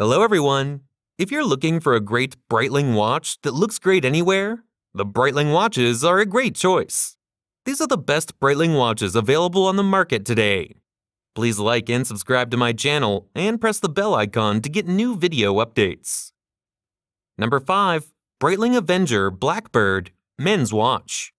Hello everyone! If you're looking for a great Breitling watch that looks great anywhere, the Breitling watches are a great choice. These are the best Breitling watches available on the market today. Please like and subscribe to my channel and press the bell icon to get new video updates. Number 5. Breitling Avenger BlackBird Men's Watch.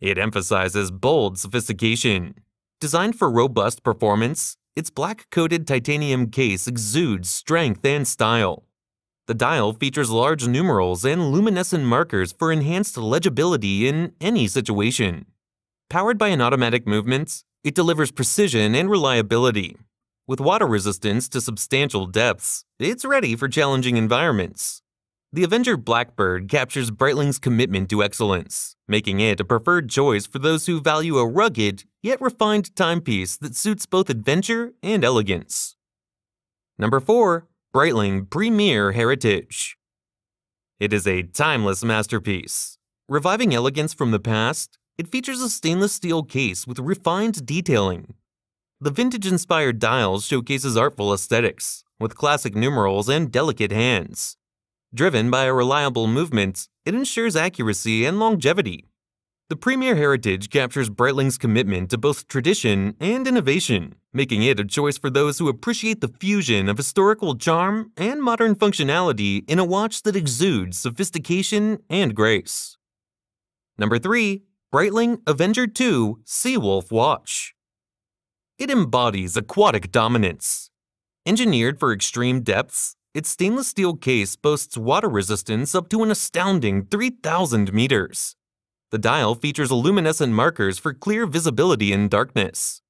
It emphasizes bold sophistication. Designed for robust performance, its black-coated titanium case exudes strength and style. The dial features large numerals and luminescent markers for enhanced legibility in any situation. Powered by an automatic movement, it delivers precision and reliability. With water resistance to substantial depths, it's ready for challenging environments. The Avenger BlackBird captures Breitling's commitment to excellence, making it a preferred choice for those who value a rugged, yet refined timepiece that suits both adventure and elegance. Number 4. Breitling Premier Heritage. It is a timeless masterpiece. Reviving elegance from the past, it features a stainless steel case with refined detailing. The vintage-inspired dial showcases artful aesthetics, with classic numerals and delicate hands. Driven by a reliable movement, it ensures accuracy and longevity. The Premier Heritage captures Breitling's commitment to both tradition and innovation, making it a choice for those who appreciate the fusion of historical charm and modern functionality in a watch that exudes sophistication and grace. Number 3. Breitling Avenger 2 Seawolf Watch. It embodies aquatic dominance. Engineered for extreme depths, its stainless steel case boasts water resistance up to an astounding 3,000 meters. The dial features luminescent markers for clear visibility in darkness.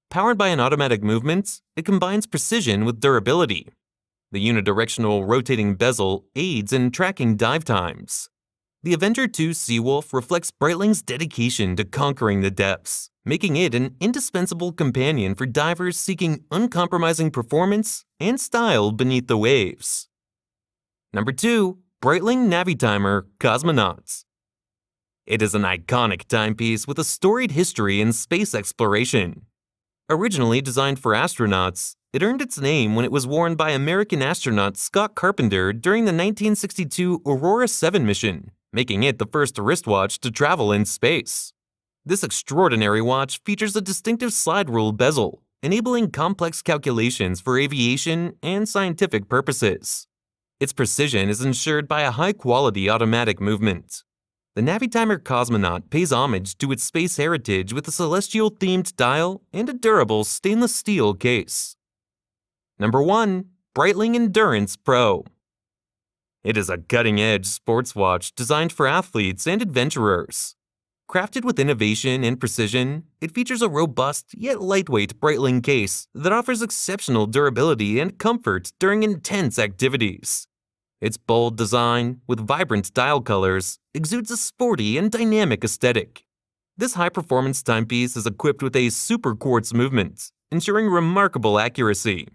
Powered by an automatic movement, it combines precision with durability. The unidirectional rotating bezel aids in tracking dive times. The Avenger 2 Seawolf reflects Breitling's dedication to conquering the depths, making it an indispensable companion for divers seeking uncompromising performance and style beneath the waves. Number 2. Breitling Navitimer Cosmonaut. It is an iconic timepiece with a storied history in space exploration. Originally designed for astronauts, it earned its name when it was worn by American astronaut Scott Carpenter during the 1962 Aurora 7 mission, making it the first wristwatch to travel in space. This extraordinary watch features a distinctive slide rule bezel, enabling complex calculations for aviation and scientific purposes. Its precision is ensured by a high-quality automatic movement. The Navitimer Cosmonaut pays homage to its space heritage with a celestial-themed dial and a durable stainless steel case. Number 1. Breitling Endurance Pro. It is a cutting-edge sports watch designed for athletes and adventurers. Crafted with innovation and precision, it features a robust yet lightweight Breitling case that offers exceptional durability and comfort during intense activities. Its bold design, with vibrant dial colors, exudes a sporty and dynamic aesthetic. This high-performance timepiece is equipped with a super quartz movement, ensuring remarkable accuracy.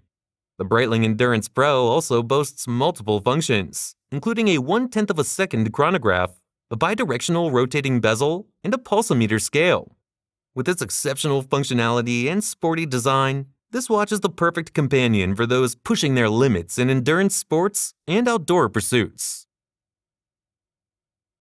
The Breitling Endurance Pro also boasts multiple functions, including a 1/10 of a second chronograph, a bidirectional rotating bezel, and a pulsometer scale. With its exceptional functionality and sporty design, this watch is the perfect companion for those pushing their limits in endurance sports and outdoor pursuits.